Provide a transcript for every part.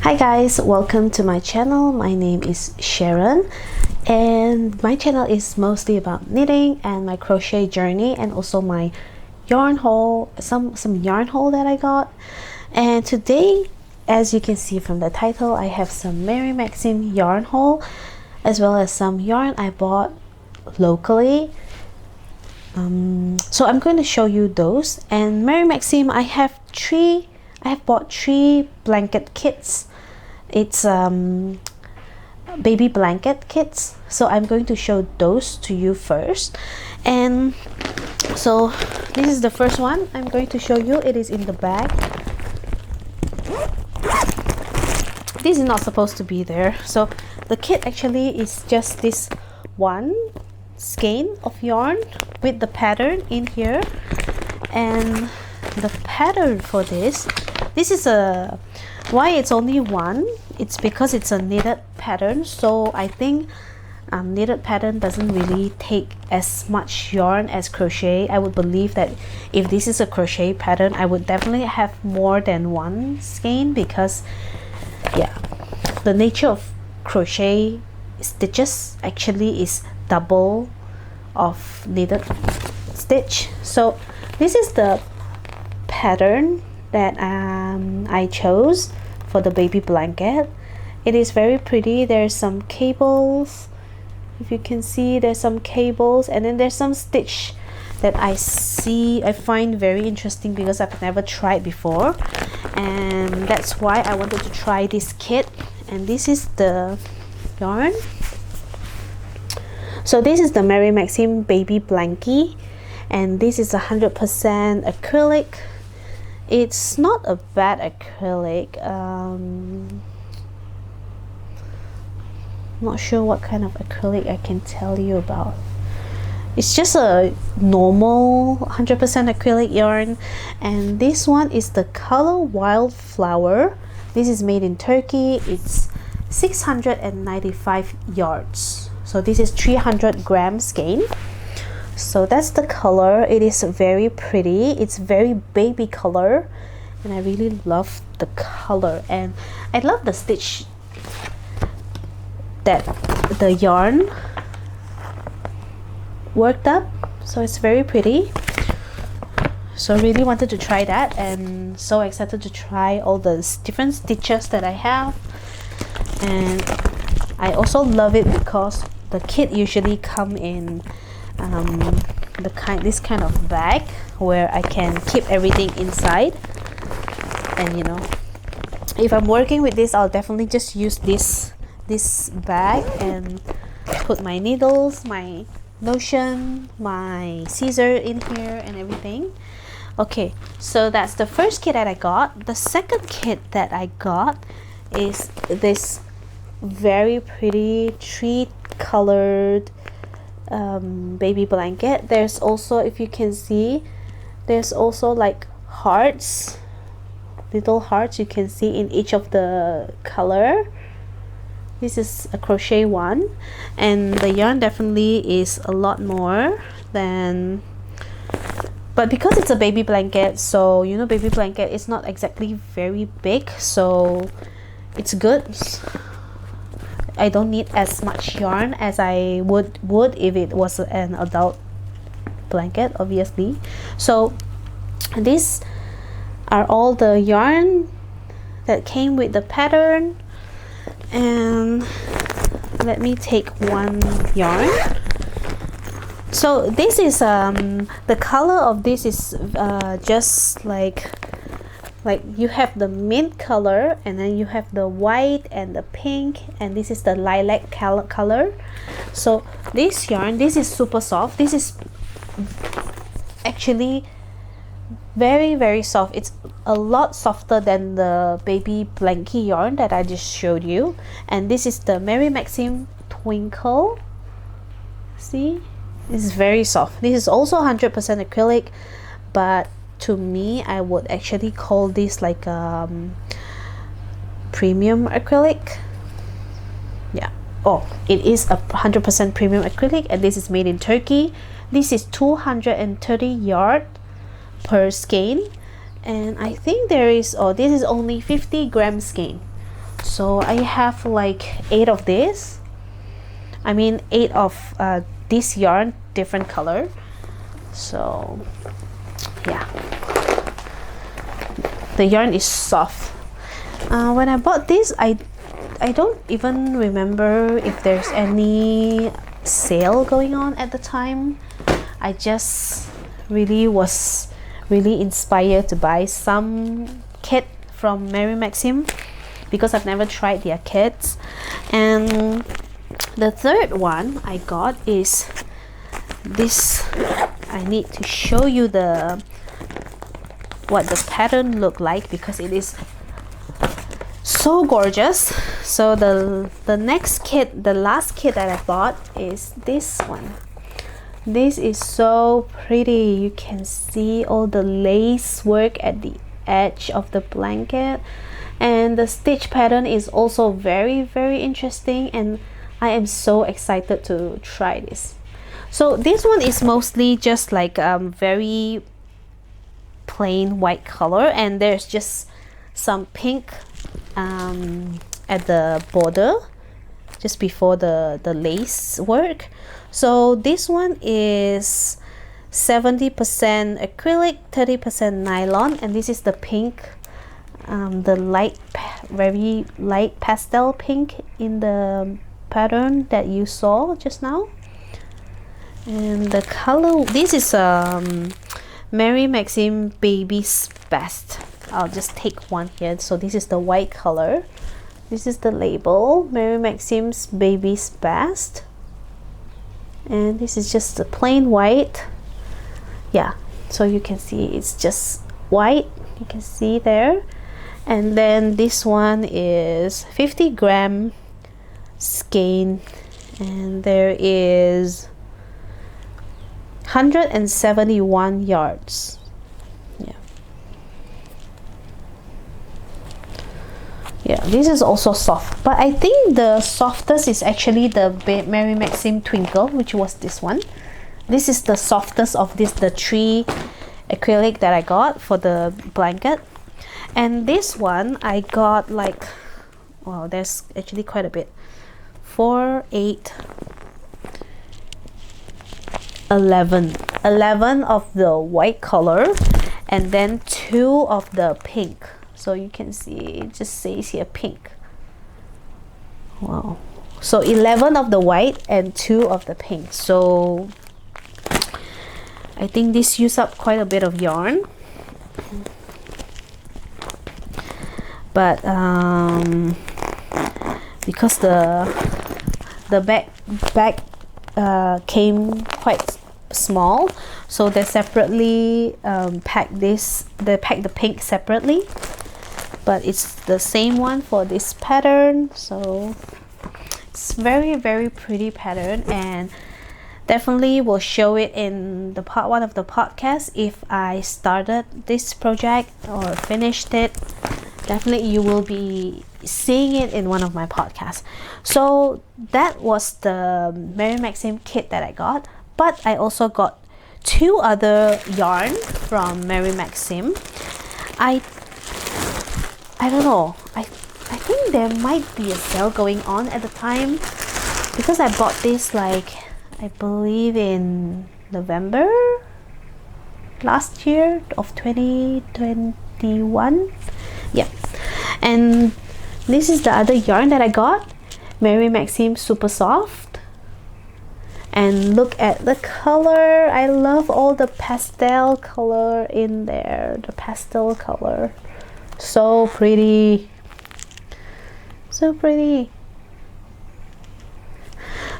Hi guys, welcome to my channel. My name is Sharon and my channel is mostly about knitting and my crochet journey and also my yarn haul, some yarn haul that I got. And today, as you can see from the title, I have some Maxim yarn haul as well as some yarn I bought locally. So I'm going to show you those. And Maxim, I have bought three blanket kits. It's baby blanket kits, so I'm going to show those to you first. And so this is the first one I'm going to show you. It is in the bag. This is not supposed to be there. So the kit actually is just this one skein of yarn with the pattern in here. And the pattern for this is a why it's only one. It's because it's a knitted pattern, so I think knitted pattern doesn't really take as much yarn as crochet. I would believe that if this is a crochet pattern, I would definitely have more than one skein, because yeah, the nature of crochet stitches actually is double of knitted stitch. So this is the pattern that I chose for the baby blanket. It is very pretty. There's some cables, if you can see, there's some cables, and then there's some stitch that I find very interesting because I've never tried before, and that's why I wanted to try this kit. And this is the yarn. So this is the Maxim baby blankie, and this is 100% acrylic. It's not a bad acrylic. Not sure what kind of acrylic I can tell you about. It's just a normal 100% acrylic yarn. And this one is the color Wildflower. This is made in Turkey. It's 695 yards. So this is 300 gram skein. So that's the color. It is very pretty. It's very baby color, and I really love the color, and I love the stitch that the yarn worked up. So it's very pretty. So I really wanted to try that, and so excited to try all the different stitches that I have. And I also love it because the kit usually come in this kind of bag where I can keep everything inside. And you know, if I'm working with this, I'll definitely just use this bag and put my needles, my lotion, my scissor in here and everything. Okay, so that's the first kit that I got. The second kit that I got is this very pretty tree colored baby blanket. There's also, if you can see, there's also like hearts, little hearts you can see in each of the color. This is a crochet one, and the yarn definitely is a lot more than, but because it's a baby blanket, so you know, baby blanket is not exactly very big, so it's good. I don't need as much yarn as I would if it was an adult blanket, obviously. So these are all the yarn that came with the pattern. And let me take one yarn. So this is the color of this is just like you have the mint color, and then you have the white and the pink, and this is the lilac color. So this yarn, this is super soft. This is actually very, very soft. It's a lot softer than the baby blankie yarn that I just showed you. And this is the Maxim Twinkle. See, it's very soft. This is also 100% acrylic, but to me, I would actually call this like premium acrylic. Yeah. Oh, it is a 100% premium acrylic, and this is made in Turkey. This is 230 yard per skein, and I think there is, oh, this is only 50 gram skein. So I have like 8 of this. I mean 8 of this yarn, different color. So yeah, the yarn is soft. When I bought this, I don't even remember if there's any sale going on at the time. I just was really inspired to buy some kit from Maxim because I've never tried their kits. And the third one I got is this. I need to show you what the pattern look like because it is so gorgeous. So the next kit, the last kit that I bought is this one. This is so pretty. You can see all the lace work at the edge of the blanket, and the stitch pattern is also very interesting, and I am so excited to try this. So this one is mostly just like very plain white color, and there's just some pink at the border just before the lace work. So this one is 70% acrylic, 30% nylon, and this is the pink, the very light pastel pink in the pattern that you saw just now. And the color, this is Maxim Baby's Best. I'll just take one here. So this is the white color. This is the label, Maxim's Baby's Best, and this is just the plain white. Yeah, so you can see it's just white, you can see there. And then this one is 50-gram skein, and there is 171 yards. Yeah, this is also soft, but I think the softest is actually the Maxim Twinkle, which was this one. This is the softest of the 3 acrylic that I got for the blanket. And this one I got like, wow, there's actually quite a bit. 4, 8, 11 of the white color, and then 2 of the pink. So you can see it just says here pink. Wow. So 11 of the white and 2 of the pink. So I think this used up quite a bit of yarn. But because the bag came quite small, so they separately packed this. They packed the pink separately, but it's the same one for this pattern. So it's very pretty pattern, and definitely will show it in the part 1 of the podcast. If I started this project or finished it, definitely you will be seeing it in one of my podcasts. So that was the Maxim kit that I got, but I also got 2 other yarn from Maxim. I don't know, I think there might be a sale going on at the time, because I bought this like, I believe in November last year of 2021. Yeah. And this is the other yarn that I got, Maxim Super Soft. And look at the color. I love all the pastel color in there. The pastel color. So pretty. So pretty.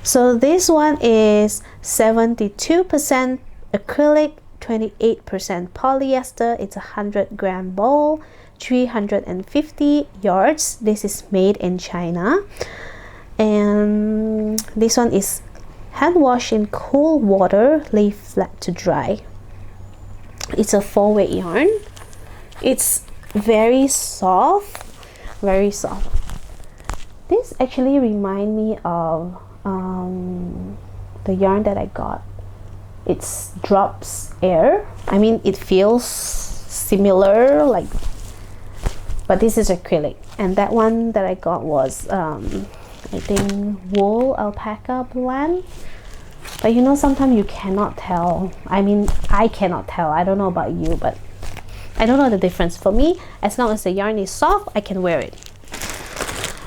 So this one is 72% acrylic, 28% polyester. It's a 100-gram ball, 350 yards. This is made in China, and this one is hand wash in cool water, lay flat to dry. It's a 4-weight yarn. It's very soft, very soft. This actually remind me of the yarn that I got. It's drops air. I mean, it feels similar, like, but this is acrylic. And that one that I got was I think wool alpaca blend. But you know, sometimes you cannot tell. I mean, I cannot tell. I don't know about you, but I don't know the difference. For me, as long as the yarn is soft, I can wear it.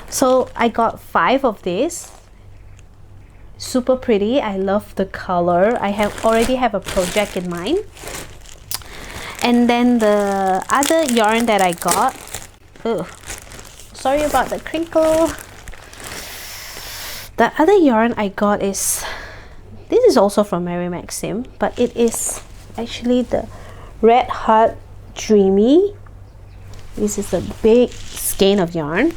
So I got 5 of these. Super pretty. I love the color. I already have a project in mind. And then the other yarn that I got, sorry about the crinkle. The other yarn I got is, this is also from Mary Maxim, but it is actually the Red Heart Dreamy. This is a big skein of yarn.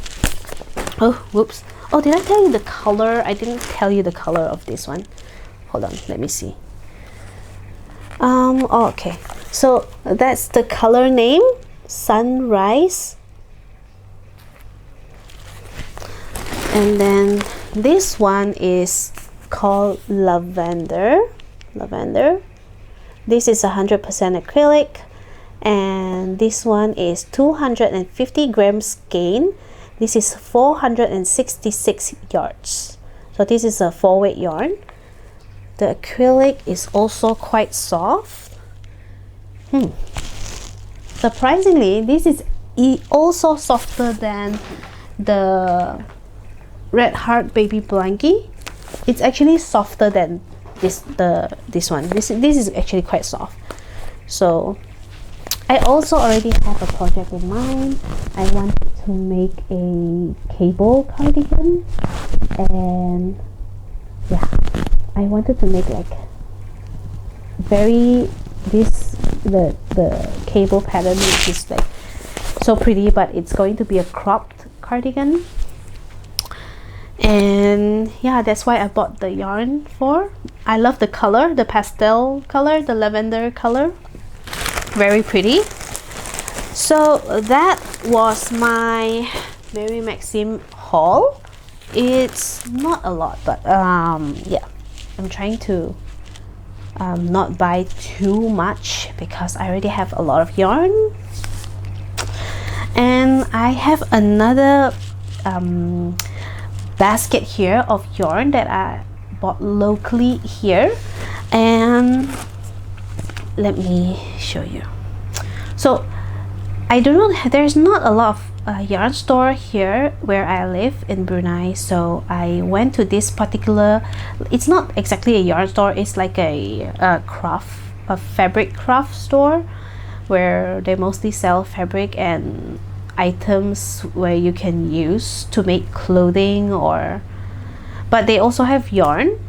Oh, whoops. Oh, did I tell you the color? I didn't tell you the color of this one. Hold on, let me see. Oh, okay. So that's the color name, Sunrise. And then this one is called Lavender. This is 100% acrylic, and this one is 250 grams skein. This is 466 yards. So this is a 4-weight yarn. The acrylic is also quite soft. Surprisingly, this is also softer than the Red Heart Baby Blankie. It's actually softer than this one. This is actually quite soft. So I also already have a project in mind. I wanted to make a cable cardigan, and yeah, I wanted to make like the cable pattern, which is like so pretty, but it's going to be a cropped cardigan. And yeah, that's why I bought the yarn for. I love the color, the pastel color, the lavender color. Very pretty. So that was my Mary Maxim haul. It's not a lot, but yeah, I'm trying to not buy too much because I already have a lot of yarn. And I have another basket here of yarn that I bought locally here, and let me show you. So I don't know, there's not a lot of yarn store here where I live in Brunei, so I went to this particular, it's not exactly a yarn store, it's like a fabric craft store where they mostly sell fabric and items where you can use to make clothing, but they also have yarn.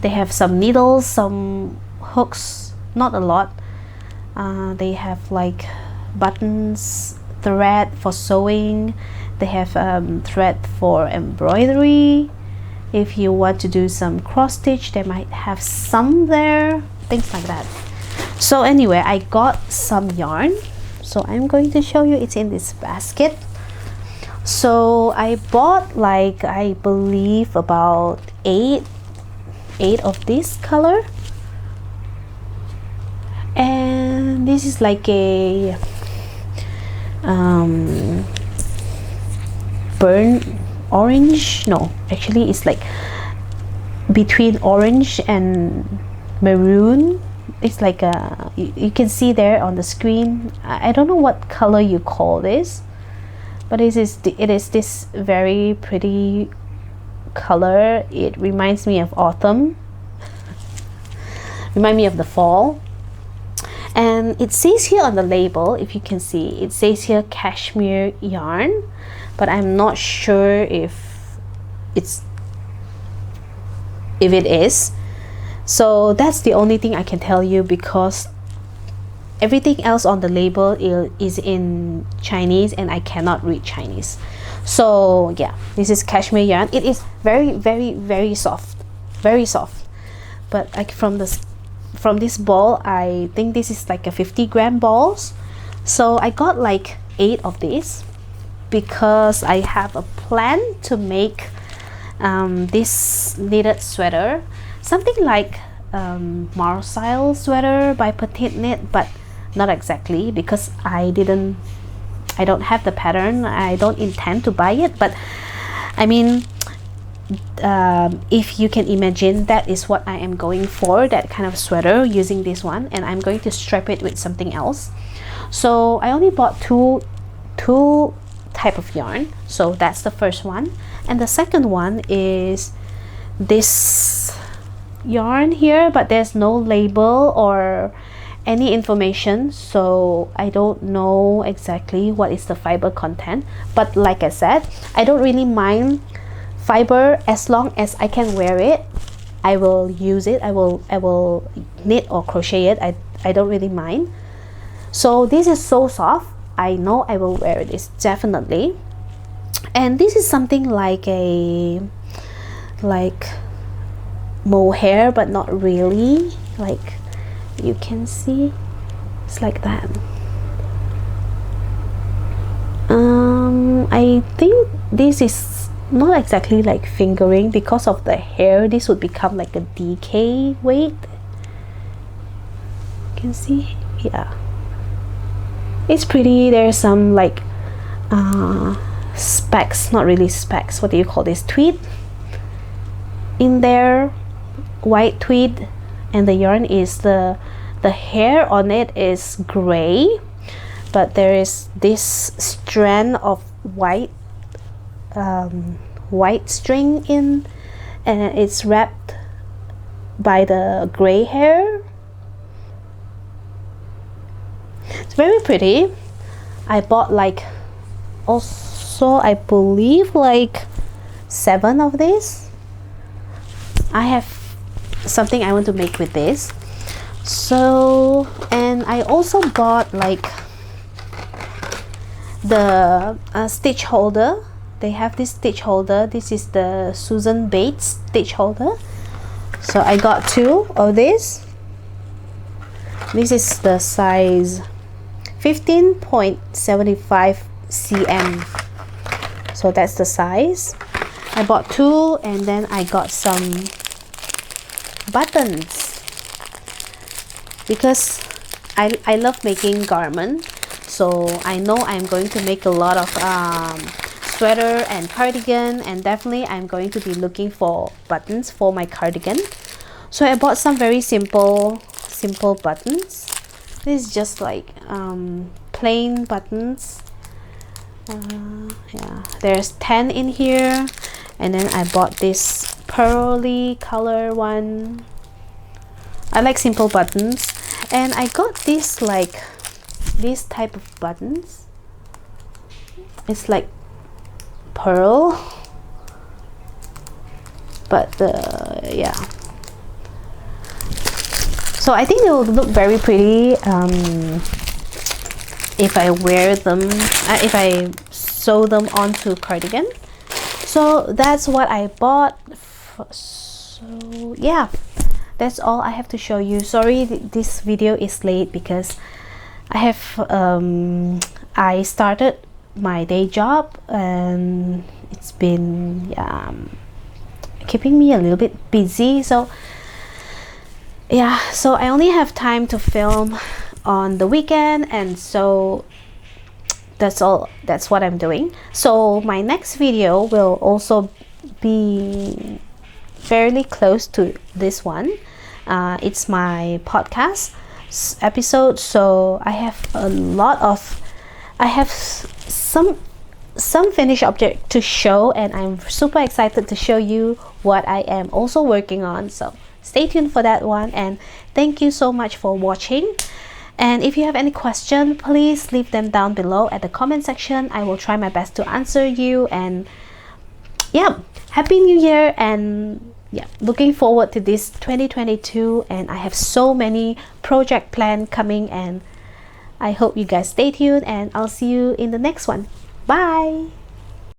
They have some needles, some hooks, not a lot. They have like buttons, thread for sewing. They have thread for embroidery. If you want to do some cross stitch, they might have some there, things like that. So anyway, I got some yarn, so I'm going to show you. It's in this basket. So I bought like, I believe about eight of this color, and this is like a burnt orange. No, actually it's like between orange and maroon. It's like a, you can see there on the screen. I don't know what color you call this, but it is this very pretty color. It reminds me of autumn, remind me of the fall. And it says here on the label, if you can see, it says here cashmere yarn, but I'm not sure if it is. So that's the only thing I can tell you, because everything else on the label is in Chinese and I cannot read Chinese. So yeah, this is cashmere yarn. It is very, very, very soft, very soft. But like from this ball, I think this is like a 50-gram balls. So I got like 8 of these because I have a plan to make this knitted sweater, something like Marseille sweater by Petite Knit, but not exactly, because I didn't I don't have the pattern. I don't intend to buy it, but I mean, if you can imagine, that is what I am going for, that kind of sweater using this one, and I'm going to strap it with something else. So I only bought two type of yarn. So that's the first one, and the second one is this yarn here, but there's no label or any information, so I don't know exactly what is the fiber content. But like I said, I don't really mind fiber as long as I can wear it. I will use it. I will knit or crochet it. I don't really mind. So this is so soft. I know I will wear this definitely. And this is something like a mohair, but not really. Like you can see, it's like that. I think this is not exactly like fingering because of the hair. This would become like a DK weight. You can see, yeah, it's pretty. There's some like specks, not really specks, what do you call this, tweed in there, white tweed, and the yarn is the hair on it is gray, but there is this strand of white white string in, and it's wrapped by the gray hair. It's very pretty. I bought like also I believe like 7 of these. I have something I want to make with this. So, and I also bought like the stitch holder. They have this stitch holder. This is the Susan Bates stitch holder. So I got 2 of this. This is the size 15.75 cm. So that's the size. I bought 2, and then I got some buttons because I love making garment. So I know I'm going to make a lot of sweater and cardigan, and definitely I'm going to be looking for buttons for my cardigan. So I bought some very simple buttons. This is just like plain buttons. Yeah, there's 10 in here, and then I bought this pearly color one. I like simple buttons, and I got this like this type of buttons. It's like pearl, but yeah, so I think they will look very pretty if I wear them, if I sew them onto cardigan. So that's what I bought. So yeah, that's all I have to show you. Sorry this video is late because I have I started my day job, and it's been keeping me a little bit busy. So yeah, so I only have time to film on the weekend, and so that's all. That's what I'm doing. So my next video will also be fairly close to this one. It's my podcast episode, so I have some finished object to show, and I'm super excited to show you what I am also working on. So stay tuned for that one, and thank you so much for watching. And if you have any question, please leave them down below at the comment section. I will try my best to answer you. And yeah, happy new year, and yeah, looking forward to this 2022, and I have so many project plan coming, and I hope you guys stay tuned, and I'll see you in the next one. Bye.